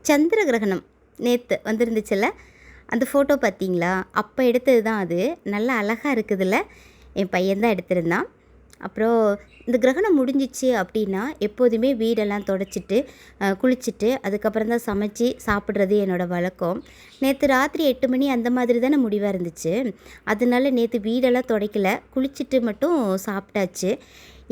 சந்திர கிரகணம் நேற்று வந்துருந்துச்சுல்ல, அந்த ஃபோட்டோ பார்த்தீங்களா? அப்போ எடுத்தது தான் அது. நல்லா அழகாக இருக்குதுல்ல. என் பையன் தான் எடுத்திருந்தான். அப்புறம் இந்த கிரகணம் முடிஞ்சிச்சு அப்படின்னா எப்போதுமே வீடெல்லாம் தொடச்சிட்டு குளிச்சுட்டு அதுக்கப்புறம் தான் சமைச்சு சாப்பிட்றது என்னோடய வழக்கம். நேற்று ராத்திரி 8 மணி அந்த மாதிரி தானே முடிவாக இருந்துச்சு. அதனால நேற்று வீடெல்லாம் துடைக்கல, குளிச்சுட்டு மட்டும் சாப்பிட்டாச்சு.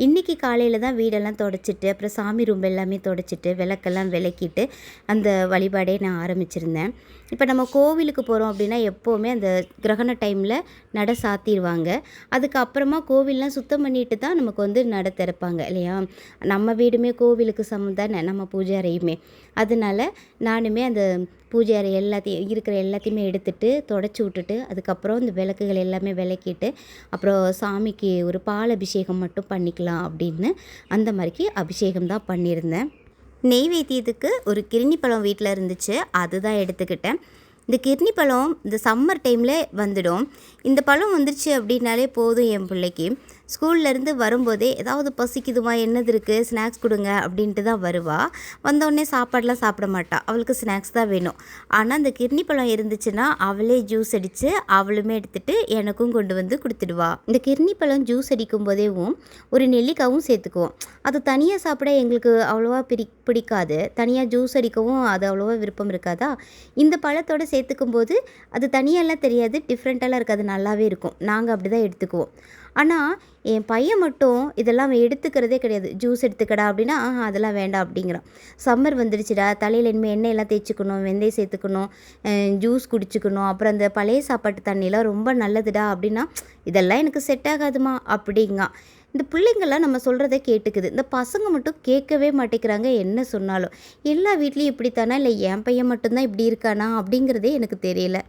இன்றைக்கி காலையில் தான் வீடெல்லாம் தொடச்சிட்டு அப்புறம் சாமி ரூம் எல்லாமே தொடச்சிட்டு விளக்கெல்லாம் விளக்கிட்டு அந்த வழிபாடே நான் ஆரம்பிச்சிருந்தேன். இப்போ நம்ம கோவிலுக்கு போகிறோம் அப்படின்னா எப்போவுமே அந்த கிரகண டைமில் நடை சாத்திடுவாங்க. அதுக்கப்புறமா கோவில்லாம் சுத்தம் பண்ணிட்டு தான் நமக்கு வந்து நடை திறப்பாங்க இல்லையா? நம்ம வீடுமே கோவிலுக்கு சமம் தானே, நம்ம பூஜை அறையுமே. அதனால நானுமே அந்த பூஜை அறை எல்லாத்தையும் இருக்கிற எல்லாத்தையுமே எடுத்துட்டு தொடச்சி விட்டுட்டு அதுக்கப்புறம் இந்த விளக்குகள் எல்லாமே விளக்கிட்டு அப்புறம் சாமிக்கு ஒரு பால் அபிஷேகம் மட்டும் பண்ணிக்கலாம் அப்படின்னு அந்த மாதிரிக்கு அபிஷேகம் தான் பண்ணியிருந்தேன். நெய்வேத்தியத்துக்கு ஒரு கிர்னி பழம் வீட்டில் இருந்துச்சு, அதுதான் எடுத்துக்கிட்டேன். இந்த கிர்னி பழம் இந்த சம்மர் டைமில் வந்துடும். இந்த பழம் வந்துருச்சு அப்படின்னாலே போதும், என் பிள்ளைக்கு ஸ்கூல்லேருந்து வரும்போதே ஏதாவது பசிக்குதுமா, என்னது இருக்குது, ஸ்நாக்ஸ் கொடுங்க அப்படின்ட்டு தான் வருவாள். வந்தோடனே சாப்பாடெலாம் சாப்பிட மாட்டாள், அவளுக்கு ஸ்நாக்ஸ் தான் வேணும். ஆனால் இந்த கிர்னி பழம் இருந்துச்சுன்னா அவளே ஜூஸ் அடித்து அவளுமே எடுத்துகிட்டு எனக்கும் கொண்டு வந்து கொடுத்துடுவா. இந்த கிர்னி பழம் ஜூஸ் அடிக்கும் போதேவும் ஒரு நெல்லிக்காவும் சேர்த்துக்குவோம். அது தனியாக சாப்பிட எங்களுக்கு அவ்வளோவா பிடிக்காது. தனியாக ஜூஸ் அடிக்கவும் அது அவ்வளோவா விருப்பம் இருக்காதா. இந்த பழத்தோடு சேர்த்துக்கும் போது அது தனியாலாம் தெரியாது, டிஃப்ரெண்ட்டாலாம் இருக்காது, நல்லாவே இருக்கும். நாங்கள் அப்படி தான் எடுத்துக்குவோம். ஆனால் என் பையன் மட்டும் இதெல்லாம் எடுத்துக்கிறதே கிடையாது. ஜூஸ் எடுத்துக்கடா அப்படின்னா அதெல்லாம் வேண்டாம் அப்படிங்கிறான். சம்மர் வந்துடுச்சுடா, தலையில் இனிமேல் எண்ணெயெல்லாம் தேய்ச்சிக்கணும், வெந்தயம் சேர்த்துக்கணும், ஜூஸ் குடிச்சிக்கணும், அப்புறம் அந்த பழைய சாப்பாட்டு தண்ணிலாம் ரொம்ப நல்லதுடா அப்படின்னா இதெல்லாம் எனக்கு செட் ஆகாதுமா அப்படிங்க. இந்த பிள்ளைங்கள்லாம் நம்ம சொல்கிறத கேட்டுக்குது. இந்த பசங்க மட்டும் கேட்கவே மாட்டேங்கிறாங்க என்ன சொன்னாலும். எல்லா வீட்லேயும் இப்படித்தானா, இல்லை என் பையன் மட்டும்தான் இப்படி இருக்கானா அப்படிங்கிறதே எனக்கு தெரியல.